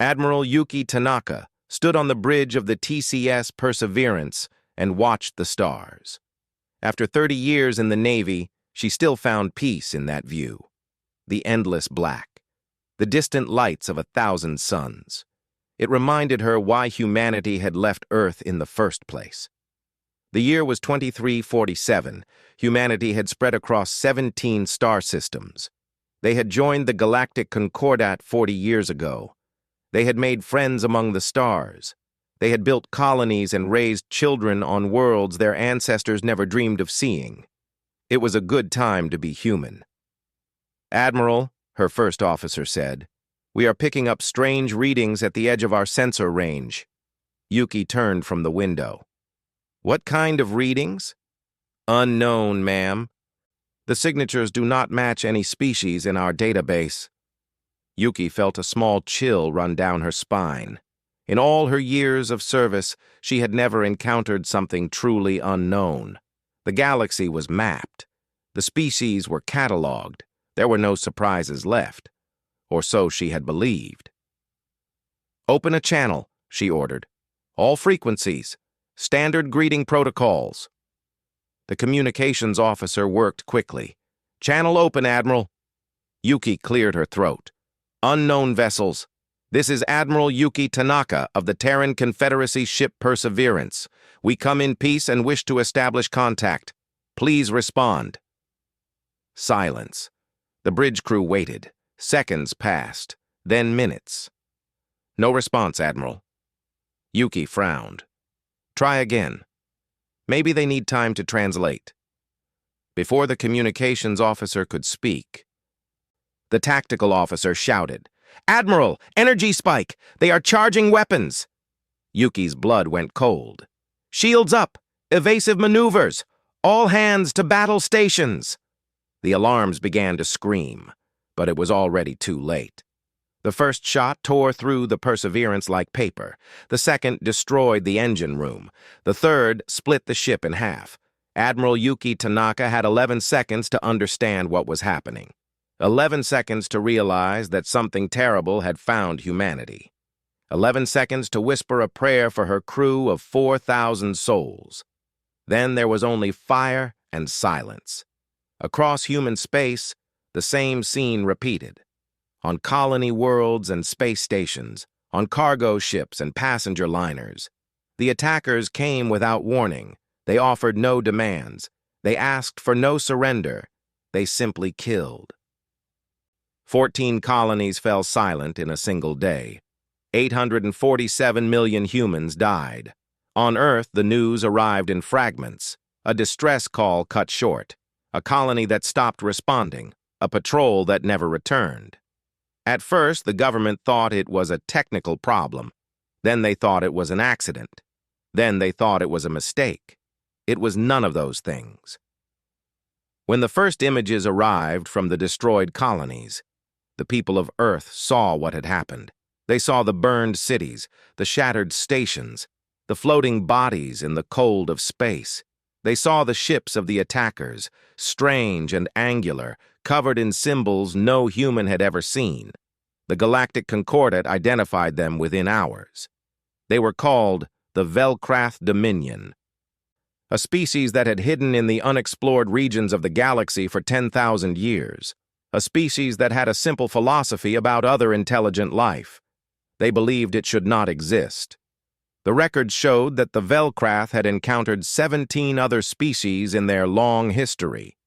Admiral Yuki Tanaka stood on the bridge of the TCS Perseverance and watched the stars. After 30 years in the Navy, she still found peace in that view. The endless black, the distant lights of 1,000 suns. It reminded her why humanity had left Earth in the first place. The year was 2347. Humanity had spread across 17 star systems. They had joined the Galactic Concordat 40 years ago. They had made friends among the stars. They had built colonies and raised children on worlds their ancestors never dreamed of seeing. It was a good time to be human. "Admiral," her first officer said, "we are picking up strange readings at the edge of our sensor range." Yuki turned from the window. "What kind of readings?" "Unknown, ma'am. The signatures do not match any species in our database." Yuki felt a small chill run down her spine. In all her years of service, she had never encountered something truly unknown. The galaxy was mapped. The species were catalogued. There were no surprises left. Or so she had believed. "Open a channel," she ordered. "All frequencies. Standard greeting protocols." The communications officer worked quickly. "Channel open, Admiral." Yuki cleared her throat. "Unknown vessels. This is Admiral Yuki Tanaka of the Terran Confederacy ship Perseverance. We come in peace and wish to establish contact. Please respond." Silence. The bridge crew waited. Seconds passed, then minutes. "No response, Admiral." Yuki frowned. "Try again. Maybe they need time to translate." Before the communications officer could speak, the tactical officer shouted, "Admiral, energy spike! They are charging weapons!" Yuki's blood went cold. "Shields up! Evasive maneuvers! All hands to battle stations!" The alarms began to scream, but it was already too late. The first shot tore through the Perseverance like paper. The second destroyed the engine room. The third split the ship in half. Admiral Yuki Tanaka had 11 seconds to understand what was happening. 11 seconds to realize that something terrible had found humanity. 11 seconds to whisper a prayer for her crew of 4,000 souls. Then there was only fire and silence. Across human space, the same scene repeated. On colony worlds and space stations, on cargo ships and passenger liners. The attackers came without warning. They offered no demands. They asked for no surrender. They simply killed. 14 colonies fell silent in a single day. 847 million humans died. On Earth, the news arrived in fragments. A distress call cut short. A colony that stopped responding. A patrol that never returned. At first, the government thought it was a technical problem. Then they thought it was an accident. Then they thought it was a mistake. It was none of those things. When the first images arrived from the destroyed colonies, the people of Earth saw what had happened. They saw the burned cities, the shattered stations, the floating bodies in the cold of space. They saw the ships of the attackers, strange and angular, covered in symbols no human had ever seen. The Galactic Concordat identified them within hours. They were called the Velkrath Dominion, a species that had hidden in the unexplored regions of the galaxy for 10,000 years. A species that had a simple philosophy about other intelligent life. They believed it should not exist. The records showed that the Velkrath had encountered 17 other species in their long history.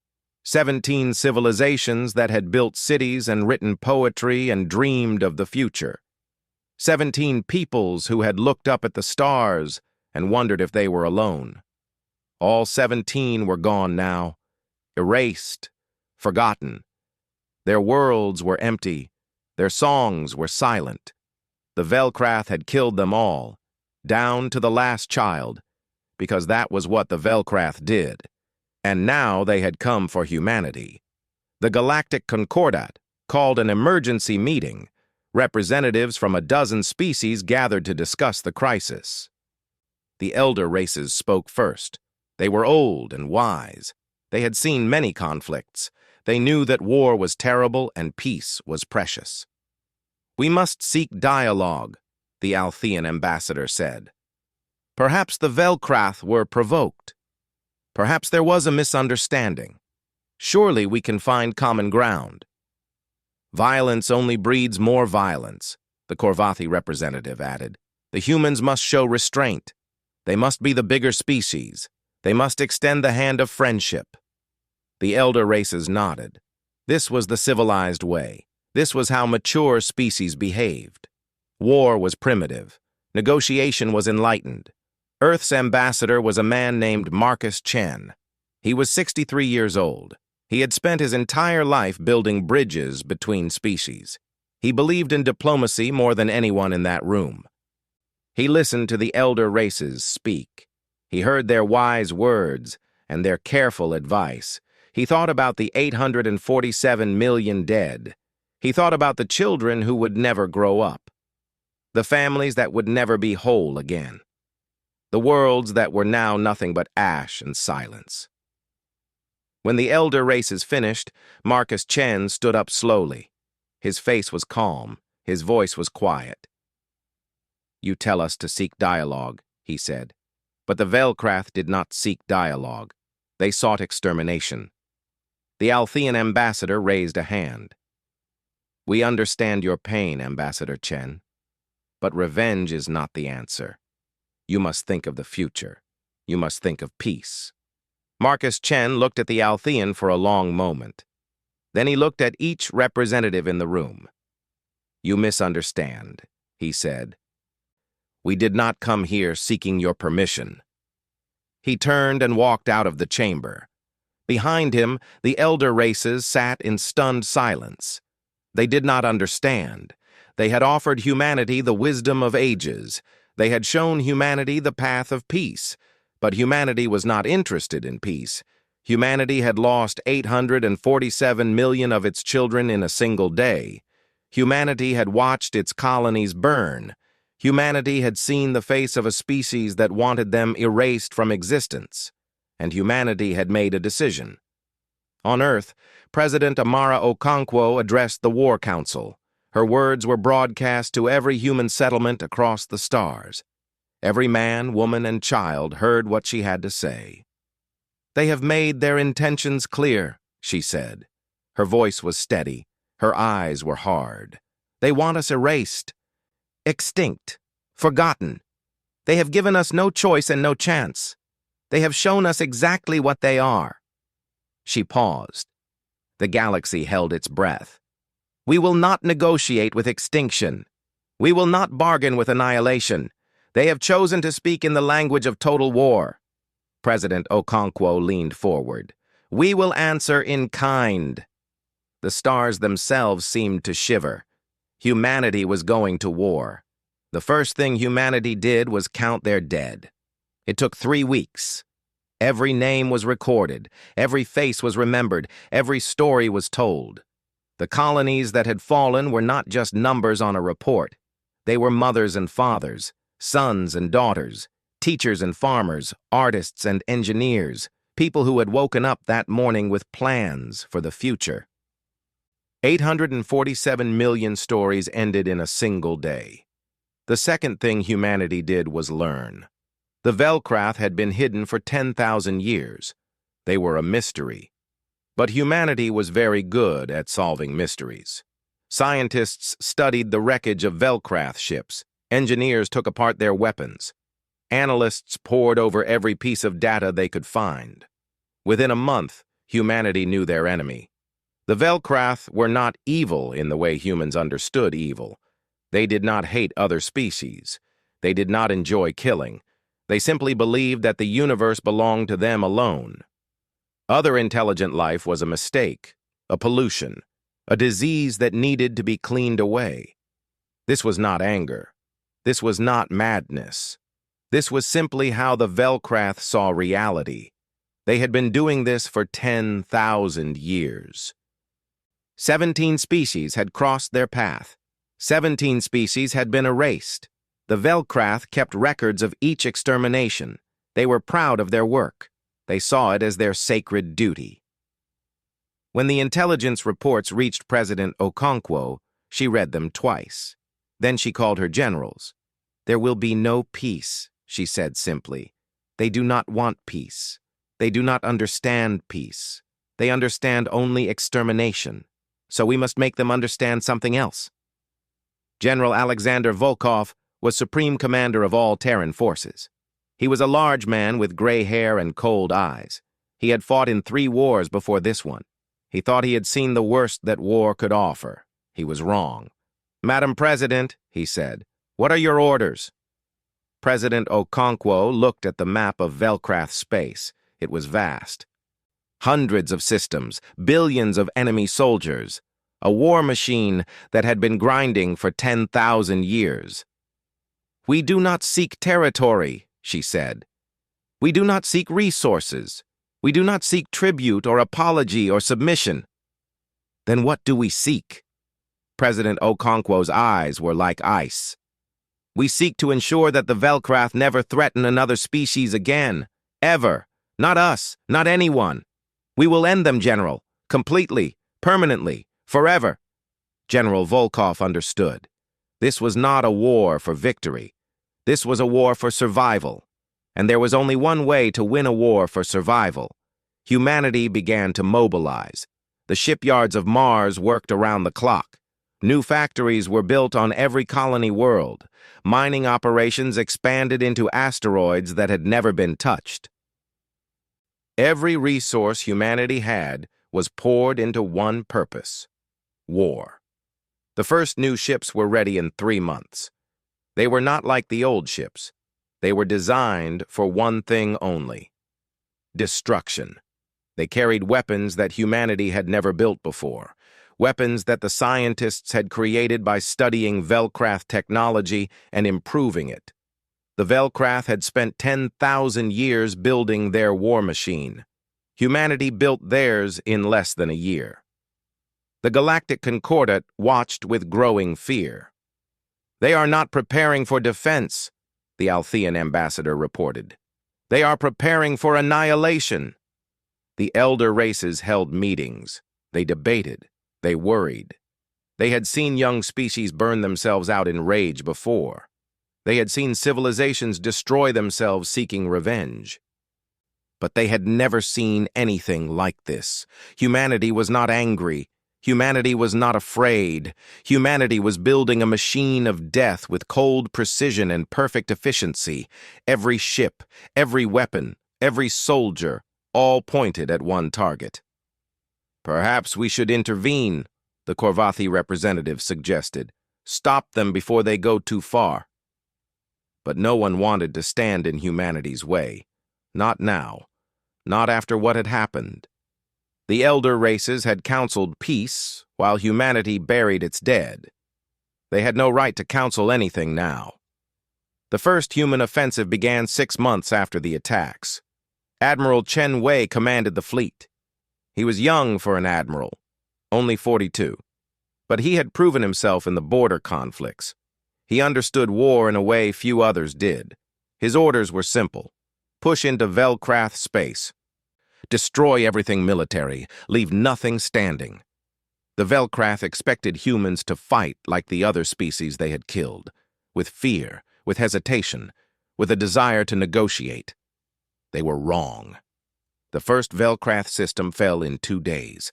17 civilizations that had built cities and written poetry and dreamed of the future. 17 peoples who had looked up at the stars and wondered if they were alone. All 17 were gone now, erased, forgotten. Their worlds were empty. Their songs were silent. The Velkrath had killed them all, down to the last child, because that was what the Velkrath did. And now they had come for humanity. The Galactic Concordat called an emergency meeting. Representatives from a dozen species gathered to discuss the crisis. The elder races spoke first. They were old and wise. They had seen many conflicts. They knew that war was terrible and peace was precious. "We must seek dialogue," the Althean ambassador said. "Perhaps the Velkrath were provoked. Perhaps there was a misunderstanding. Surely we can find common ground." "Violence only breeds more violence," the Korvathi representative added. "The humans must show restraint. They must be the bigger species. They must extend the hand of friendship." The elder races nodded. This was the civilized way. This was how mature species behaved. War was primitive. Negotiation was enlightened. Earth's ambassador was a man named Marcus Chen. He was 63 years old. He had spent his entire life building bridges between species. He believed in diplomacy more than anyone in that room. He listened to the elder races speak. He heard their wise words and their careful advice. He thought about the 847 million dead. He thought about the children who would never grow up, the families that would never be whole again, the worlds that were now nothing but ash and silence. When the elder races finished, Marcus Chen stood up slowly. His face was calm. His voice was quiet. "You tell us to seek dialogue," he said. But the Velkrath did not seek dialogue. They sought extermination. The Althean ambassador raised a hand. "We understand your pain, Ambassador Chen. But revenge is not the answer. You must think of the future. You must think of peace." Marcus Chen looked at the Althean for a long moment. Then he looked at each representative in the room. "You misunderstand," he said. "We did not come here seeking your permission." He turned and walked out of the chamber. Behind him, the elder races sat in stunned silence. They did not understand. They had offered humanity the wisdom of ages. They had shown humanity the path of peace. But humanity was not interested in peace. Humanity had lost 847 million of its children in a single day. Humanity had watched its colonies burn. Humanity had seen the face of a species that wanted them erased from existence. And humanity had made a decision. On Earth, President Amara Okonkwo addressed the War Council. Her words were broadcast to every human settlement across the stars. Every man, woman, and child heard what she had to say. "They have made their intentions clear," she said. Her voice was steady. Her eyes were hard. "They want us erased, extinct, forgotten. They have given us no choice and no chance. They have shown us exactly what they are." She paused. The galaxy held its breath. "We will not negotiate with extinction. We will not bargain with annihilation. They have chosen to speak in the language of total war." President Okonkwo leaned forward. "We will answer in kind." The stars themselves seemed to shiver. Humanity was going to war. The first thing humanity did was count their dead. It took 3 weeks. Every name was recorded. Every face was remembered. Every story was told. The colonies that had fallen were not just numbers on a report. They were mothers and fathers, sons and daughters, teachers and farmers, artists and engineers, people who had woken up that morning with plans for the future. 847 million stories ended in a single day. The second thing humanity did was learn. The Velkrath had been hidden for 10,000 years. They were a mystery. But humanity was very good at solving mysteries. Scientists studied the wreckage of Velkrath ships. Engineers took apart their weapons. Analysts pored over every piece of data they could find. Within a month, humanity knew their enemy. The Velkrath were not evil in the way humans understood evil. They did not hate other species. They did not enjoy killing. They simply believed that the universe belonged to them alone. Other intelligent life was a mistake, a pollution, a disease that needed to be cleaned away. This was not anger. This was not madness. This was simply how the Velkrath saw reality. They had been doing this for 10,000 years. 17 species had crossed their path. 17 species had been erased. The Velkrath kept records of each extermination. They were proud of their work. They saw it as their sacred duty. When the intelligence reports reached President Okonkwo, She read them twice. Then she called her generals. "There will be no peace," she said simply. "They do not want peace. They do not understand peace. They understand only extermination. So we must make them understand something else." General Alexander Volkov was supreme commander of all Terran forces. He was a large man with gray hair and cold eyes. He had fought in 3 wars before this one. He thought he had seen the worst that war could offer. He was wrong. "Madam President," he said, "what are your orders?" President Okonkwo looked at the map of Velkrath space. It was vast. Hundreds of systems, billions of enemy soldiers. A war machine that had been grinding for 10,000 years. "We do not seek territory," she said. "We do not seek resources. We do not seek tribute or apology or submission." "Then what do we seek?" President Okonkwo's eyes were like ice. "We seek to ensure that the Velkrath never threaten another species again. Ever. Not us. Not anyone. We will end them, General. Completely. Permanently. Forever." General Volkov understood. This was not a war for victory. This was a war for survival. And there was only one way to win a war for survival. Humanity began to mobilize. The shipyards of Mars worked around the clock. New factories were built on every colony world. Mining operations expanded into asteroids that had never been touched. Every resource humanity had was poured into one purpose: war. The first new ships were ready in 3 months. They were not like the old ships. They were designed for one thing only: destruction. They carried weapons that humanity had never built before, weapons that the scientists had created by studying Velkrath technology and improving it. The Velkrath had spent 10,000 years building their war machine. Humanity built theirs in less than a year. The Galactic Concordat watched with growing fear. "They are not preparing for defense," the Althean ambassador reported. "They are preparing for annihilation." The elder races held meetings. They debated. They worried. They had seen young species burn themselves out in rage before. They had seen civilizations destroy themselves seeking revenge. But they had never seen anything like this. Humanity was not angry. Humanity was not afraid. Humanity was building a machine of death with cold precision and perfect efficiency. Every ship, every weapon, every soldier, all pointed at one target. "Perhaps we should intervene," the Korvathi representative suggested. "Stop them before they go too far." But no one wanted to stand in humanity's way. Not now. Not after what had happened. The elder races had counseled peace, while humanity buried its dead. They had no right to counsel anything now. The first human offensive began 6 months after the attacks. Admiral Chen Wei commanded the fleet. He was young for an admiral, only 42. But he had proven himself in the border conflicts. He understood war in a way few others did. His orders were simple: push into Velkrath space. Destroy everything military. Leave nothing standing. The Velkrath expected humans to fight like the other species they had killed, with fear, with hesitation, with a desire to negotiate. They were wrong. The first Velkrath system fell in 2 days.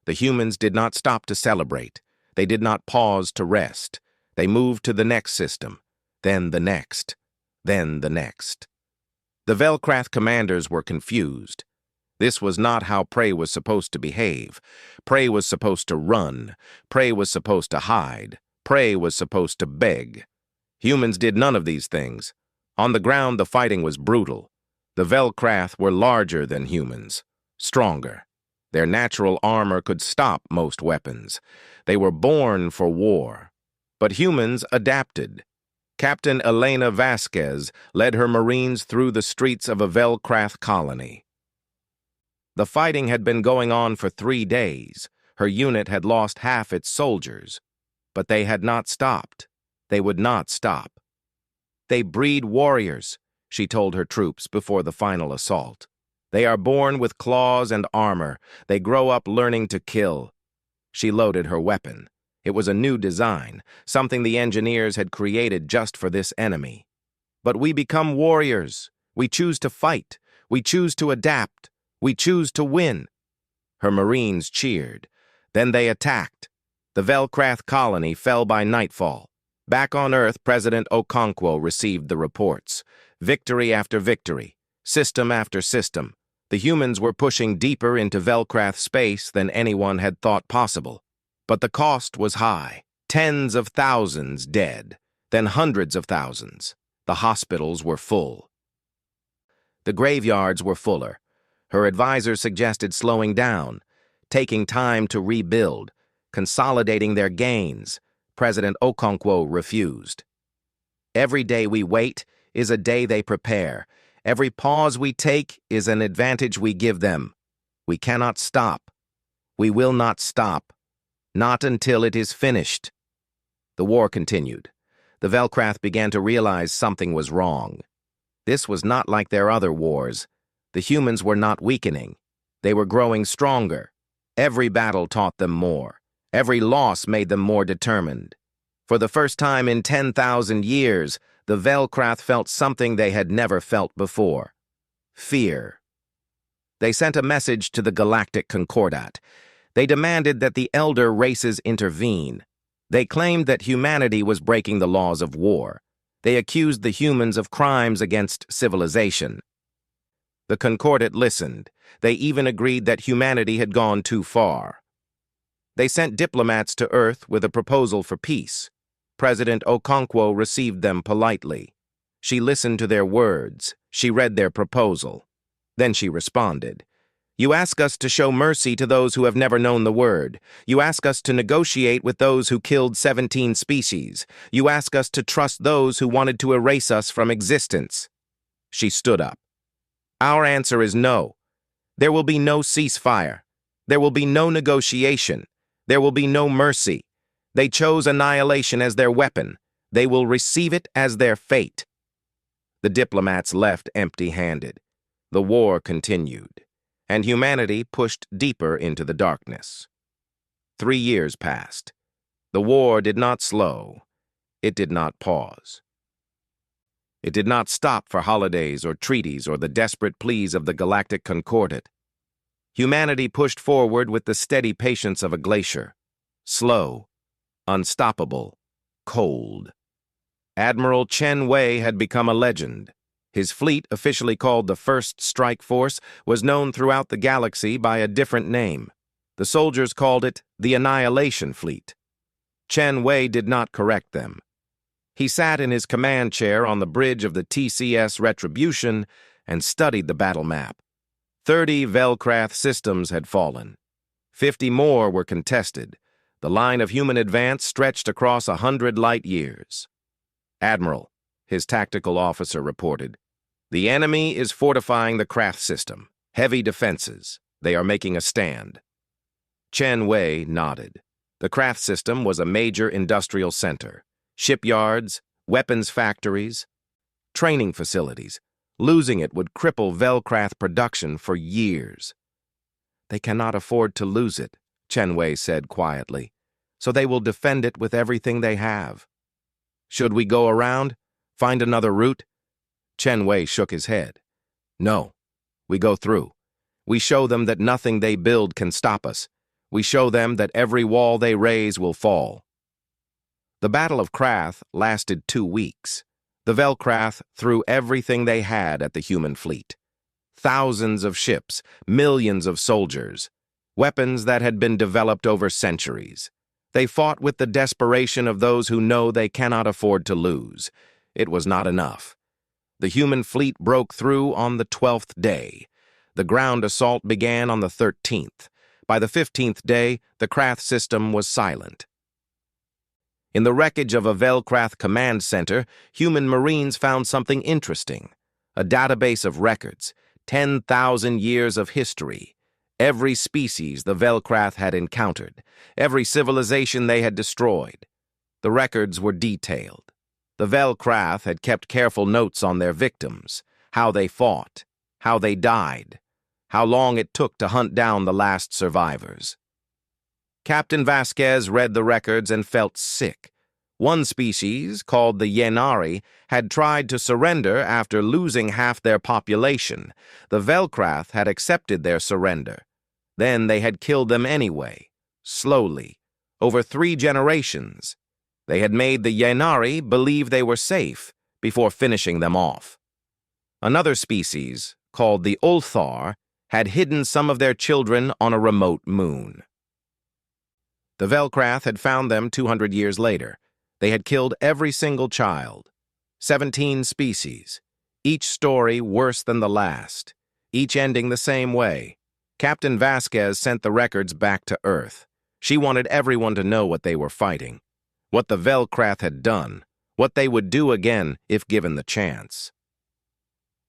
The humans did not stop to celebrate. They did not pause to rest. They moved to the next system, then the next, then the next. The Velkrath commanders were confused. This was not how prey was supposed to behave. Prey was supposed to run. Prey was supposed to hide. Prey was supposed to beg. Humans did none of these things. On the ground, the fighting was brutal. The Velkrath were larger than humans, stronger. Their natural armor could stop most weapons. They were born for war. But humans adapted. Captain Elena Vasquez led her Marines through the streets of a Velkrath colony. The fighting had been going on for 3 days. Her unit had lost half its soldiers. But they had not stopped. They would not stop. "They breed warriors," she told her troops before the final assault. "They are born with claws and armor. They grow up learning to kill." She loaded her weapon. It was a new design, something the engineers had created just for this enemy. But we become warriors. We choose to fight. We choose to adapt. We choose to win. Her Marines cheered. Then they attacked. The Velcrath colony fell by nightfall. Back on Earth, President Okonkwo received the reports. Victory after victory, system after system. The humans were pushing deeper into Velcrath space than anyone had thought possible. But the cost was high. Tens of thousands dead, then hundreds of thousands. The hospitals were full. The graveyards were fuller. Her advisors suggested slowing down, taking time to rebuild, consolidating their gains. President Okonkwo refused. Every day we wait is a day they prepare. Every pause we take is an advantage we give them. We cannot stop. We will not stop. Not until it is finished. The war continued. The Velcrath began to realize something was wrong. This was not like their other wars. The humans were not weakening. They were growing stronger. Every battle taught them more. Every loss made them more determined. For the first time in 10,000 years, the Velcrath felt something they had never felt before. Fear. They sent a message to the Galactic Concordat. They demanded that the elder races intervene. They claimed that humanity was breaking the laws of war. They accused the humans of crimes against civilization. The Concordat listened. They even agreed that humanity had gone too far. They sent diplomats to Earth with a proposal for peace. President Okonkwo received them politely. She listened to their words. She read their proposal. Then she responded. You ask us to show mercy to those who have never known the word. You ask us to negotiate with those who killed 17 species. You ask us to trust those who wanted to erase us from existence. She stood up. Our answer is no. There will be no ceasefire. There will be no negotiation. There will be no mercy. They chose annihilation as their weapon. They will receive it as their fate. The diplomats left empty-handed. The war continued, and humanity pushed deeper into the darkness. 3 years passed. The war did not slow. It did not pause. It did not stop for holidays or treaties or the desperate pleas of the Galactic Concordat. Humanity pushed forward with the steady patience of a glacier. Slow, unstoppable, cold. Admiral Chen Wei had become a legend. His fleet, officially called the First Strike Force, was known throughout the galaxy by a different name. The soldiers called it the Annihilation Fleet. Chen Wei did not correct them. He sat in his command chair on the bridge of the TCS Retribution and studied the battle map. 30 Velcrath systems had fallen. 50 more were contested. The line of human advance stretched across 100 light years. Admiral, his tactical officer reported, the enemy is fortifying the craft system. Heavy defenses. They are making a stand. Chen Wei nodded. The craft system was a major industrial center. Shipyards, weapons factories, training facilities. Losing it would cripple Velcrath production for years. They cannot afford to lose it, Chen Wei said quietly, so they will defend it with everything they have. Should we go around? Find another route? Chen Wei shook his head. No, we go through. We show them that nothing they build can stop us. We show them that every wall they raise will fall. The Battle of Krath lasted 2 weeks. The Velcrath threw everything they had at the human fleet. Thousands of ships, millions of soldiers, weapons that had been developed over centuries. They fought with the desperation of those who know they cannot afford to lose. It was not enough. The human fleet broke through on the 12th day. The ground assault began on the 13th. By the 15th day, the Krath system was silent. In the wreckage of a Velcrath command center, human Marines found something interesting. A database of records, 10,000 years of history. Every species the Velcrath had encountered, every civilization they had destroyed. The records were detailed. The Velcrath had kept careful notes on their victims, how they fought, how they died, how long it took to hunt down the last survivors. Captain Vasquez read the records and felt sick. One species, called the Yenari, had tried to surrender after losing half their population. The Velcrath had accepted their surrender. Then they had killed them anyway, slowly, over 3 generations. They had made the Yenari believe they were safe before finishing them off. Another species, called the Ulthar, had hidden some of their children on a remote moon. The Velcrath had found them 200 years later. They had killed every single child. 17 species, each story worse than the last, each ending the same way. Captain Vasquez sent the records back to Earth. She wanted everyone to know what they were fighting, what the Velcrath had done, what they would do again if given the chance.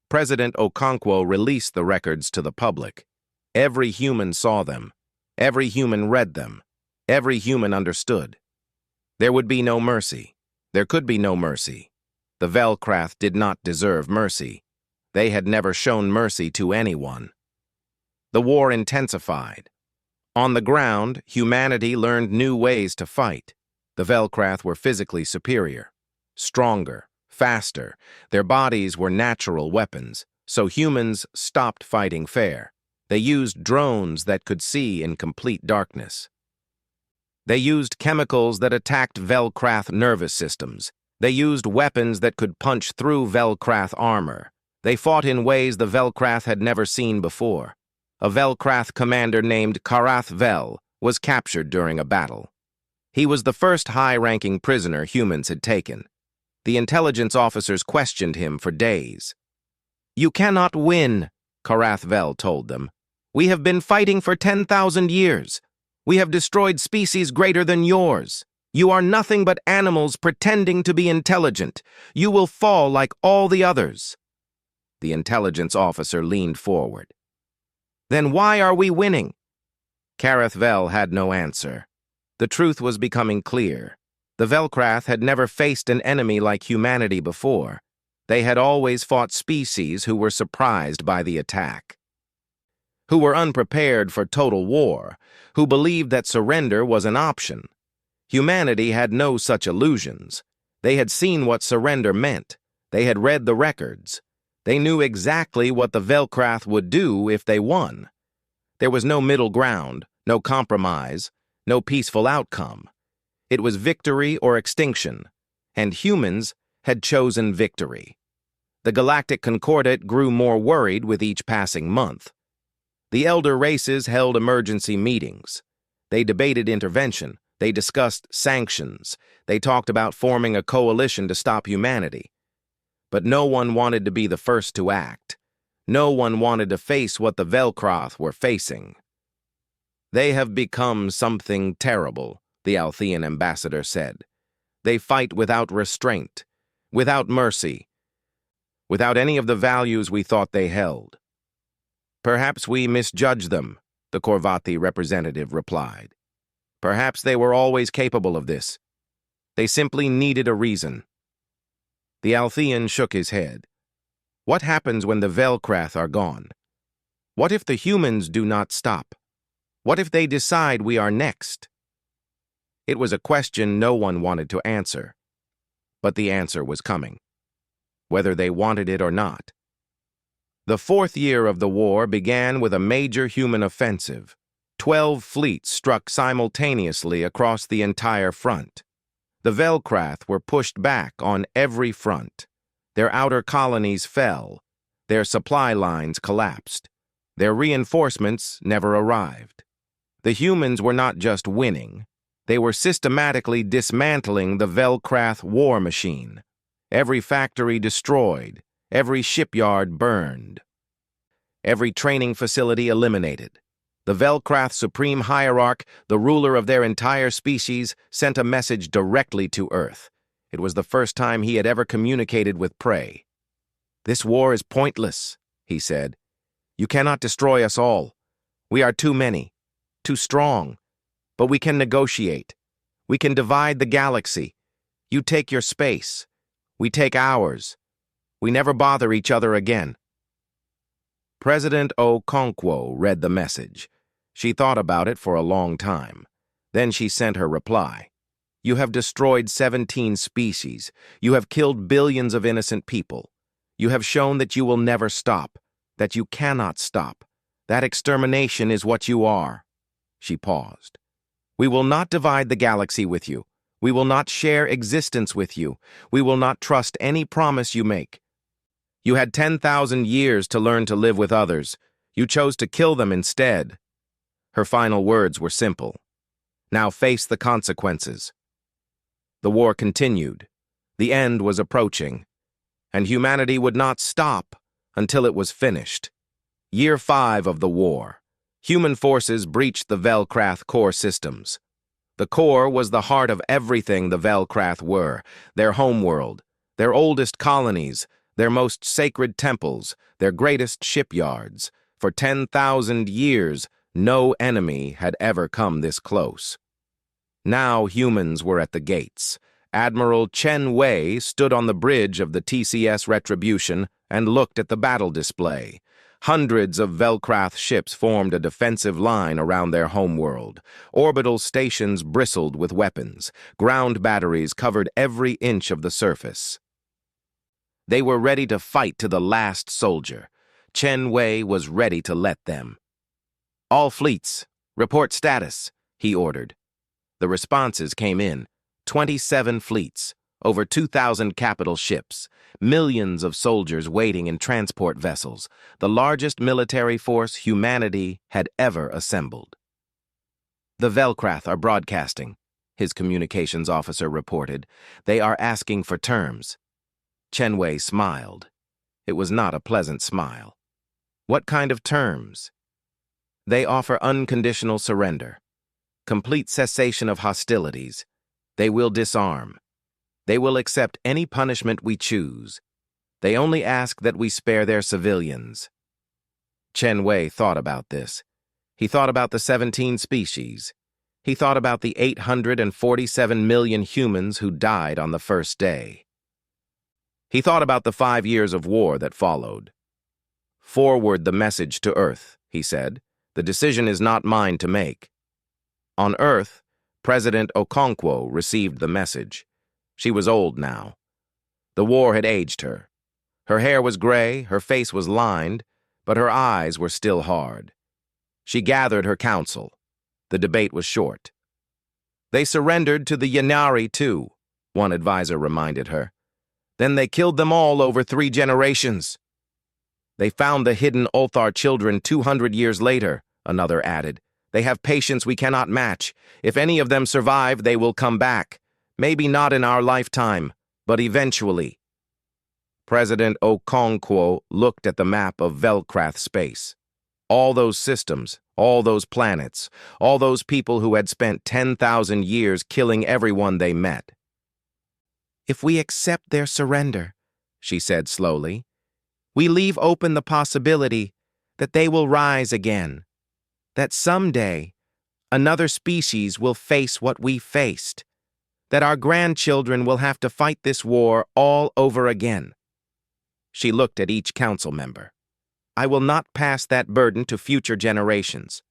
President Okonkwo released the records to the public. Every human saw them. Every human read them. Every human understood. There would be no mercy. There could be no mercy. The Velcrath did not deserve mercy. They had never shown mercy to anyone. The war intensified. On the ground, humanity learned new ways to fight. The Velcrath were physically superior, stronger, faster. Their bodies were natural weapons, so humans stopped fighting fair. They used drones that could see in complete darkness. They used chemicals that attacked Velcrath nervous systems. They used weapons that could punch through Velcrath armor. They fought in ways the Velcrath had never seen before. A Velcrath commander named Karath Vel was captured during a battle. He was the first high-ranking prisoner humans had taken. The intelligence officers questioned him for days. "You cannot win," Karath Vel told them. "We have been fighting for 10,000 years. We have destroyed species greater than yours. You are nothing but animals pretending to be intelligent. You will fall like all the others." The intelligence officer leaned forward. "Then why are we winning?" Karath Vel had no answer. The truth was becoming clear. The Velcrath had never faced an enemy like humanity before. They had always fought species who were surprised by the attack, who were unprepared for total war, who believed that surrender was an option. Humanity had no such illusions. They had seen what surrender meant. They had read the records. They knew exactly what the Velcrath would do if they won. There was no middle ground, no compromise, no peaceful outcome. It was victory or extinction, and humans had chosen victory. The Galactic Concordat grew more worried with each passing month. The elder races held emergency meetings. They debated intervention. They discussed sanctions. They talked about forming a coalition to stop humanity. But no one wanted to be the first to act. No one wanted to face what the Velcrath were facing. "They have become something terrible," the Althean ambassador said. "They fight without restraint, without mercy, without any of the values we thought they held." "Perhaps we misjudged them," the Korvathi representative replied. "Perhaps they were always capable of this. They simply needed a reason." The Althean shook his head. "What happens when the Velcrath are gone? What if the humans do not stop? What if they decide we are next?" It was a question no one wanted to answer. But the answer was coming, whether they wanted it or not. The 4th year of the war began with a major human offensive. 12 fleets struck simultaneously across the entire front. The Velcrath were pushed back on every front. Their outer colonies fell. Their supply lines collapsed. Their reinforcements never arrived. The humans were not just winning. They were systematically dismantling the Velcrath war machine. Every factory destroyed. Every shipyard burned. Every training facility eliminated. The Velcrath Supreme Hierarch, the ruler of their entire species, sent a message directly to Earth. It was the first time he had ever communicated with prey. "This war is pointless," he said. "You cannot destroy us all. We are too many, too strong. But we can negotiate. We can divide the galaxy. You take your space. We take ours. We never bother each other again." President Okonkwo read the message. She thought about it for a long time. Then she sent her reply. You have destroyed 17 species. You have killed billions of innocent people. You have shown that you will never stop, that you cannot stop. That extermination is what you are. She paused. We will not divide the galaxy with you. We will not share existence with you. We will not trust any promise you make. You had 10,000 years to learn to live with others. You chose to kill them instead. Her final words were simple. Now face the consequences. The war continued. The end was approaching, and humanity would not stop until it was finished. Year 5 of the war. Human forces breached the Velkrath core systems. The core was the heart of everything the Velkrath were, their homeworld, their oldest colonies, their most sacred temples, their greatest shipyards. For 10,000 years, no enemy had ever come this close. Now humans were at the gates. Admiral Chen Wei stood on the bridge of the TCS Retribution and looked at the battle display. Hundreds of Velkrath ships formed a defensive line around their homeworld. Orbital stations bristled with weapons. Ground batteries covered every inch of the surface. They were ready to fight to the last soldier. Chen Wei was ready to let them. All fleets, report status, he ordered. The responses came in. 27 fleets, over 2,000 capital ships, millions of soldiers waiting in transport vessels, the largest military force humanity had ever assembled. The Velkrath are broadcasting, his communications officer reported. They are asking for terms. Chen Wei smiled. It was not a pleasant smile. What kind of terms? They offer unconditional surrender, complete cessation of hostilities. They will disarm. They will accept any punishment we choose. They only ask that we spare their civilians. Chen Wei thought about this. He thought about the 17 species. He thought about the 847 million humans who died on the first day. He thought about the 5 years of war that followed. Forward the message to Earth, he said. The decision is not mine to make. On Earth, President Okonkwo received the message. She was old now. The war had aged her. Her hair was gray, her face was lined, but her eyes were still hard. She gathered her council. The debate was short. They surrendered to the Yanari too, one advisor reminded her. Then they killed them all over 3 generations. They found the hidden Ulthar children 200 years later, another added. They have patience we cannot match. If any of them survive, they will come back. Maybe not in our lifetime, but eventually. President Okonkwo looked at the map of Velkrath space. All those systems, all those planets, all those people who had spent 10,000 years killing everyone they met. If we accept their surrender, she said slowly, we leave open the possibility that they will rise again. That someday, another species will face what we faced, that our grandchildren will have to fight this war all over again. She looked at each council member. I will not pass that burden to future generations.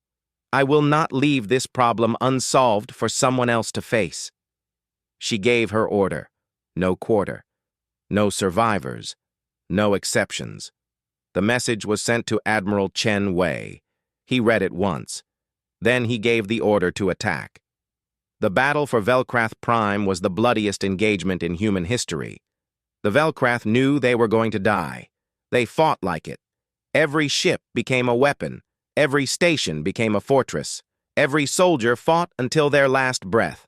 I will not leave this problem unsolved for someone else to face. She gave her order. No quarter. No survivors. No exceptions. The message was sent to Admiral Chen Wei. He read it once. Then he gave the order to attack. The battle for Velkrath Prime was the bloodiest engagement in human history. The Velkrath knew they were going to die. They fought like it. Every ship became a weapon. Every station became a fortress. Every soldier fought until their last breath.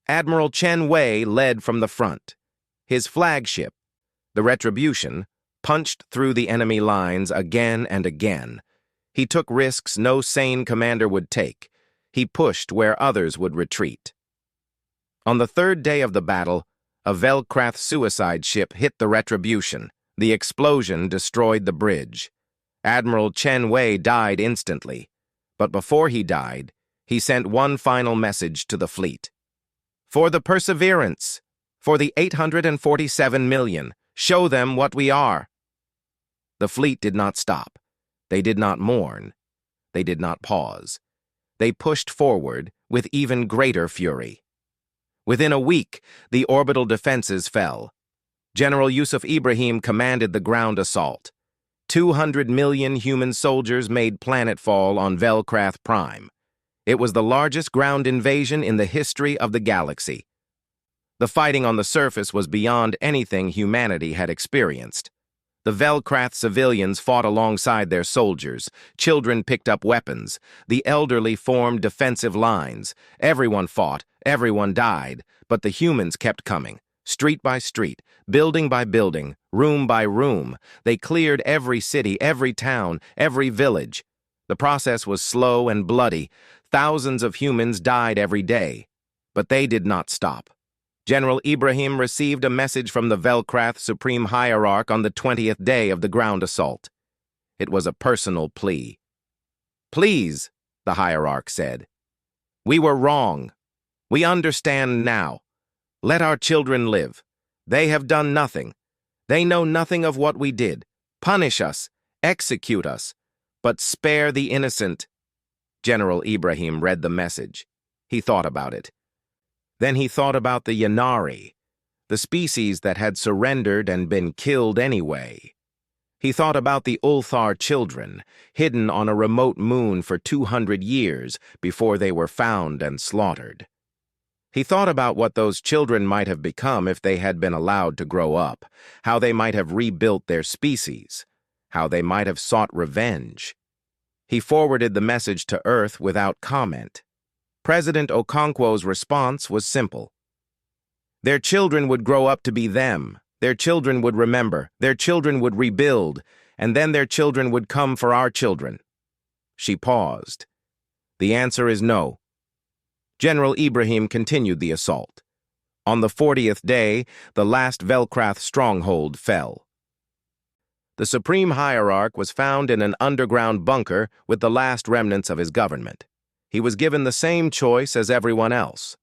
Admiral Chen Wei led from the front. His flagship, the Retribution, punched through the enemy lines again and again. He took risks no sane commander would take. He pushed where others would retreat. On the 3rd day of the battle, a Velkrath suicide ship hit the Retribution. The explosion destroyed the bridge. Admiral Chen Wei died instantly, but before he died, he sent one final message to the fleet. For the perseverance, for the 847 million, show them what we are. The fleet did not stop. They did not mourn. They did not pause. They pushed forward with even greater fury. Within a week, the orbital defenses fell. General Yusuf Ibrahim commanded the ground assault. 200 million human soldiers made planetfall on Velkrath Prime. It was the largest ground invasion in the history of the galaxy. The fighting on the surface was beyond anything humanity had experienced. The Velkrath civilians fought alongside their soldiers. Children picked up weapons. The elderly formed defensive lines. Everyone fought. Everyone died. But the humans kept coming. Street by street, building by building, room by room. They cleared every city, every town, every village. The process was slow and bloody. Thousands of humans died every day. But they did not stop. General Ibrahim received a message from the Velkrath Supreme Hierarch on the 20th day of the ground assault. It was a personal plea. "Please," the Hierarch said. "We were wrong. We understand now. Let our children live. They have done nothing. They know nothing of what we did. Punish us. Execute us. But spare the innocent." General Ibrahim read the message. He thought about it. Then he thought about the Ynnari, the species that had surrendered and been killed anyway. He thought about the Ulthar children, hidden on a remote moon for 200 years before they were found and slaughtered. He thought about what those children might have become if they had been allowed to grow up, how they might have rebuilt their species, how they might have sought revenge. He forwarded the message to Earth without comment. President Okonkwo's response was simple. Their children would grow up to be them. Their children would remember. Their children would rebuild. And then their children would come for our children. She paused. The answer is no. General Ibrahim continued the assault. On the 40th day, the last Velkrath stronghold fell. The Supreme Hierarch was found in an underground bunker with the last remnants of his government. He was given the same choice as everyone else.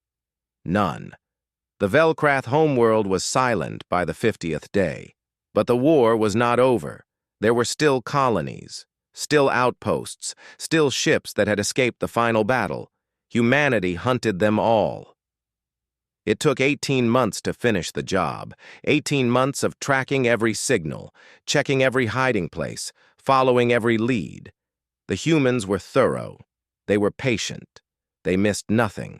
None. The Velkrath homeworld was silent by the 50th day. But the war was not over. There were still colonies, still outposts, still ships that had escaped the final battle. Humanity hunted them all. It took 18 months to finish the job, 18 months of tracking every signal, checking every hiding place, following every lead. The humans were thorough. They were patient. They missed nothing.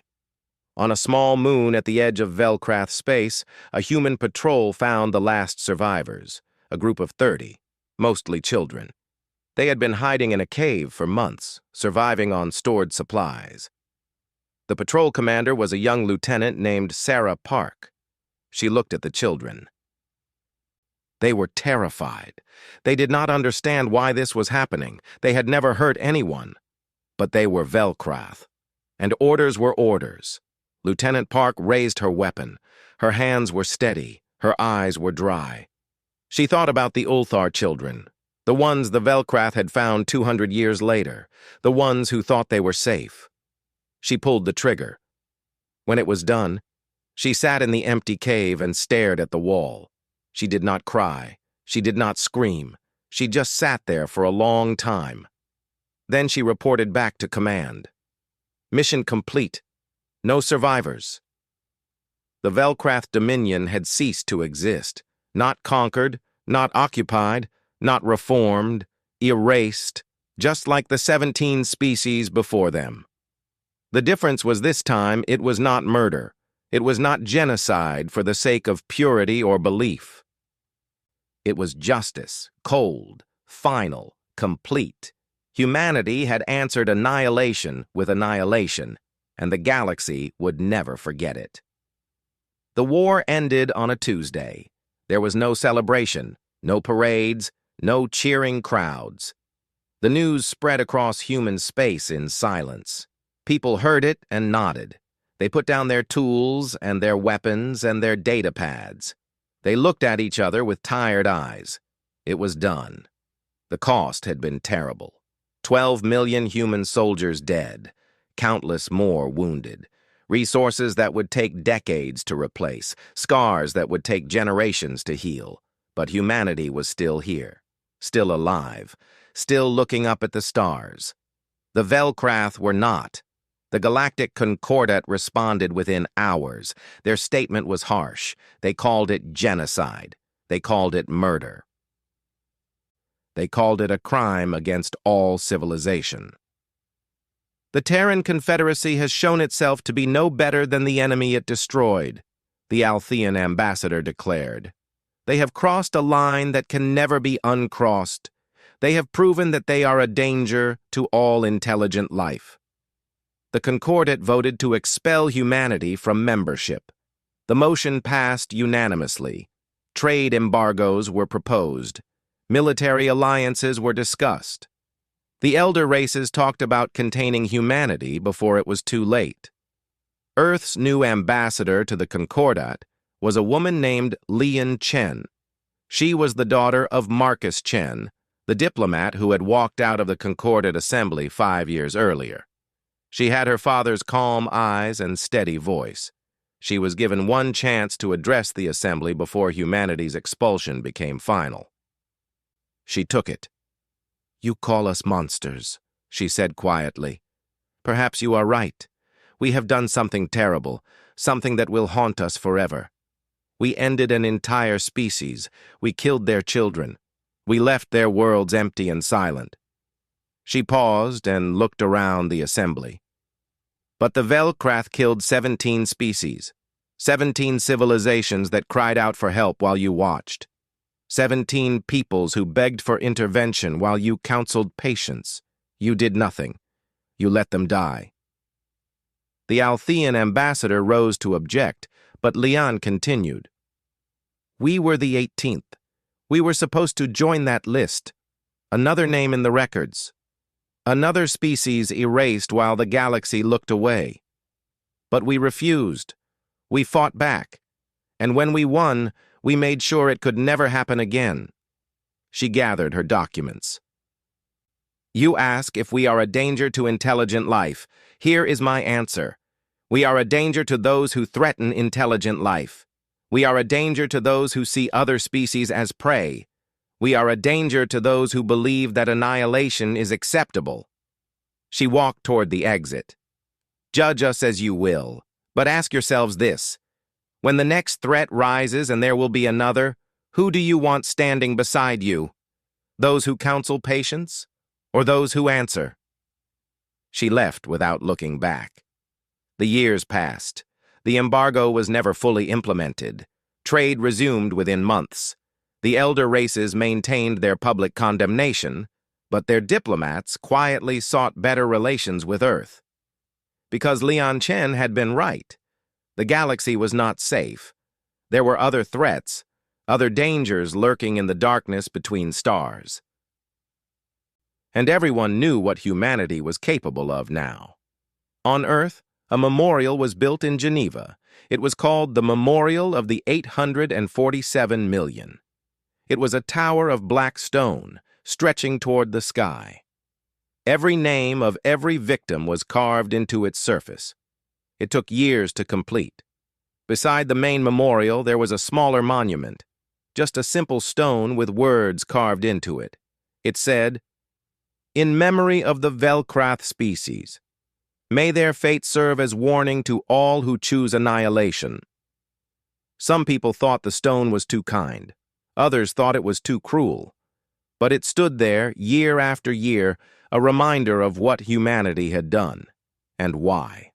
On a small moon at the edge of Velkrath space, a human patrol found the last survivors, a group of 30, mostly children. They had been hiding in a cave for months, surviving on stored supplies. The patrol commander was a young lieutenant named Sarah Park. She looked at the children. They were terrified. They did not understand why this was happening. They had never hurt anyone. But they were Velkrath, and orders were orders. Lieutenant Park raised her weapon. Her hands were steady. Her eyes were dry. She thought about the Ulthar children, the ones the Velkrath had found 200 years later, the ones who thought they were safe. She pulled the trigger. When it was done, she sat in the empty cave and stared at the wall. She did not cry. She did not scream. She just sat there for a long time. Then she reported back to command. Mission complete. No survivors. The Velkrath Dominion had ceased to exist. Not conquered, not occupied, not reformed, erased, just like the 17 species before them. The difference was this time it was not murder. It was not genocide for the sake of purity or belief. It was justice, cold, final, complete. Humanity had answered annihilation with annihilation, and the galaxy would never forget it. The war ended on a Tuesday. There was no celebration, no parades, no cheering crowds. The news spread across human space in silence. People heard it and nodded. They put down their tools and their weapons and their data pads. They looked at each other with tired eyes. It was done. The cost had been terrible. 12 million human soldiers dead, countless more wounded, resources that would take decades to replace, scars that would take generations to heal. But humanity was still here, still alive, still looking up at the stars. The Velkrath were not. The Galactic Concordat responded within hours. Their statement was harsh. They called it genocide. They called it murder. They called it a crime against all civilization. The Terran Confederacy has shown itself to be no better than the enemy it destroyed, the Althean ambassador declared. They have crossed a line that can never be uncrossed. They have proven that they are a danger to all intelligent life. The Concordat voted to expel humanity from membership. The motion passed unanimously. Trade embargoes were proposed. Military alliances were discussed. The elder races talked about containing humanity before it was too late. Earth's new ambassador to the Concordat was a woman named Lian Chen. She was the daughter of Marcus Chen, the diplomat who had walked out of the Concordat assembly 5 years earlier. She had her father's calm eyes and steady voice. She was given one chance to address the assembly before humanity's expulsion became final. She took it. "You call us monsters," she said quietly. "Perhaps you are right. We have done something terrible, something that will haunt us forever. We ended an entire species. We killed their children. We left their worlds empty and silent." She paused and looked around the assembly. "But the Velkrath killed 17 species, 17 civilizations that cried out for help while you watched. 17 peoples who begged for intervention while you counseled patience. You did nothing. You let them die." The Althean ambassador rose to object, but Lian continued. "We were the 18th. We were supposed to join that list. Another name in the records. Another species erased while the galaxy looked away. But we refused. We fought back. And when we won, we made sure it could never happen again." She gathered her documents. "You ask if we are a danger to intelligent life. Here is my answer. We are a danger to those who threaten intelligent life. We are a danger to those who see other species as prey. We are a danger to those who believe that annihilation is acceptable." She walked toward the exit. "Judge us as you will, but ask yourselves this. When the next threat rises and there will be another, who do you want standing beside you? Those who counsel patience, or those who answer?" She left without looking back. The years passed. The embargo was never fully implemented. Trade resumed within months. The elder races maintained their public condemnation, but their diplomats quietly sought better relations with Earth. Because Lian Chen had been right. The galaxy was not safe. There were other threats, other dangers lurking in the darkness between stars. And everyone knew what humanity was capable of now. On Earth, a memorial was built in Geneva. It was called the Memorial of the 847 Million. It was a tower of black stone, stretching toward the sky. Every name of every victim was carved into its surface. It took years to complete. Beside the main memorial, there was a smaller monument, just a simple stone with words carved into it. It said, "In memory of the Velkrath species. May their fate serve as warning to all who choose annihilation." Some people thought the stone was too kind. Others thought it was too cruel. But it stood there, year after year, a reminder of what humanity had done, and why.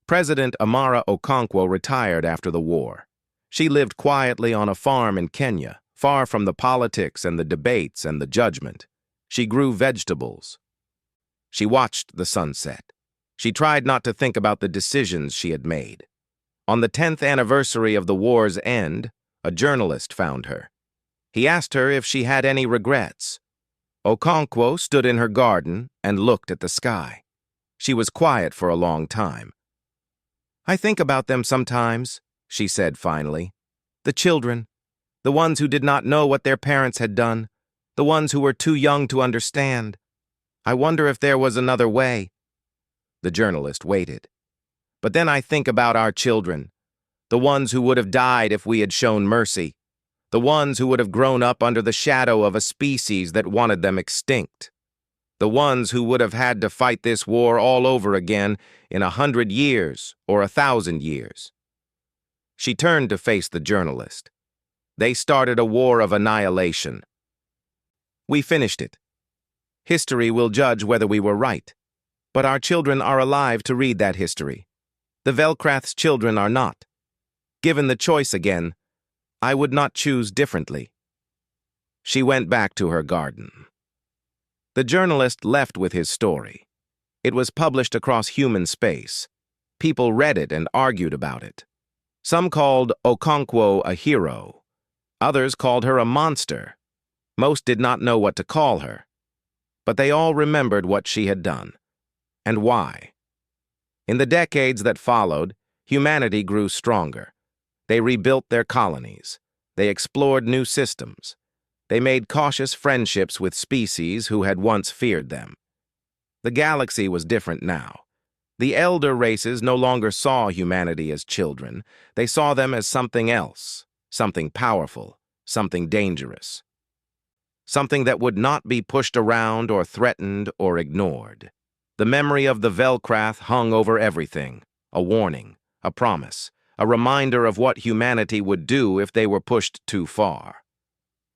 President Amara Okonkwo retired after the war. She lived quietly on a farm in Kenya, far from the politics and the debates and the judgment. She grew vegetables. She watched the sunset. She tried not to think about the decisions she had made. On the 10th anniversary of the war's end, a journalist found her. He asked her if she had any regrets. Okonkwo stood in her garden and looked at the sky. She was quiet for a long time. "I think about them sometimes," she said finally. "The children, the ones who did not know what their parents had done, the ones who were too young to understand. I wonder if there was another way." The journalist waited. "But then I think about our children, the ones who would have died if we had shown mercy, the ones who would have grown up under the shadow of a species that wanted them extinct." The ones who would have had to fight this war all over again in 100 years or 1,000 years. She turned to face the journalist. They started a war of annihilation. We finished it. History will judge whether we were right. But our children are alive to read that history. The Velcrath's children are not. Given the choice again, I would not choose differently. She went back to her garden. The journalist left with his story. It was published across human space. People read it and argued about it. Some called Okonkwo a hero. Others called her a monster. Most did not know what to call her. But they all remembered what she had done. And why. In the decades that followed, humanity grew stronger. They rebuilt their colonies. They explored new systems. They made cautious friendships with species who had once feared them. The galaxy was different now. The elder races no longer saw humanity as children. They saw them as something else, something powerful, something dangerous. Something that would not be pushed around or threatened or ignored. The memory of the Velcrath hung over everything, a warning, a promise, a reminder of what humanity would do if they were pushed too far.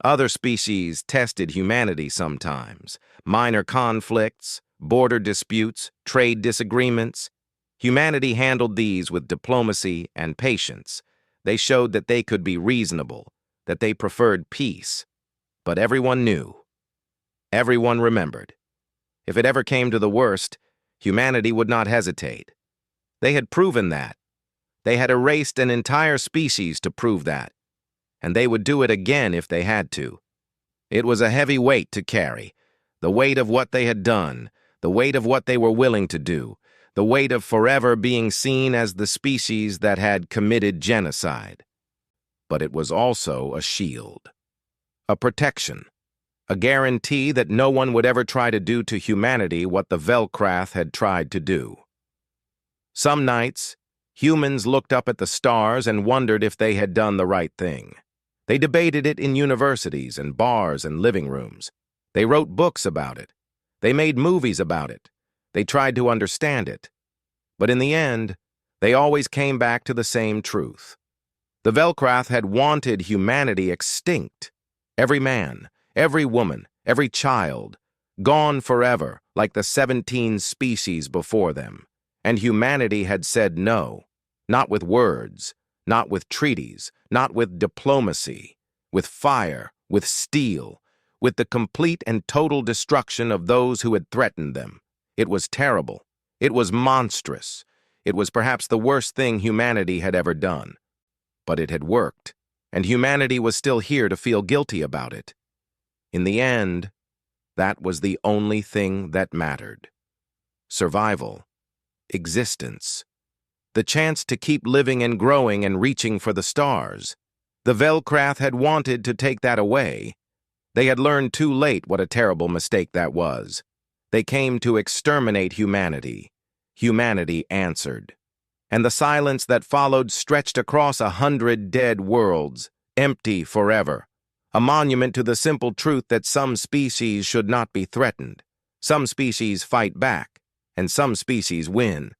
Other species tested humanity sometimes. Minor conflicts, border disputes, trade disagreements. Humanity handled these with diplomacy and patience. They showed that they could be reasonable, that they preferred peace. But everyone knew. Everyone remembered. If it ever came to the worst, humanity would not hesitate. They had proven that. They had erased an entire species to prove that. And they would do it again if they had to. It was a heavy weight to carry, the weight of what they had done, the weight of what they were willing to do, the weight of forever being seen as the species that had committed genocide. But it was also a shield, a protection, a guarantee that no one would ever try to do to humanity what the Velcrath had tried to do. Some nights, humans looked up at the stars and wondered if they had done the right thing. They debated it in universities and bars and living rooms. They wrote books about it. They made movies about it. They tried to understand it. But in the end, they always came back to the same truth. The Velcrath had wanted humanity extinct. Every man, every woman, every child, gone forever like the 17 species before them. And humanity had said no, not with words, not with treaties, not with diplomacy, with fire, with steel, with the complete and total destruction of those who had threatened them. It was terrible. It was monstrous. It was perhaps the worst thing humanity had ever done. But it had worked, and humanity was still here to feel guilty about it. In the end, that was the only thing that mattered. Survival, existence, the chance to keep living and growing and reaching for the stars. The Velcrath had wanted to take that away. They had learned too late what a terrible mistake that was. They came to exterminate humanity. Humanity answered. And the silence that followed stretched across 100 dead worlds, empty forever. A monument to the simple truth that some species should not be threatened. Some species fight back, and some species win.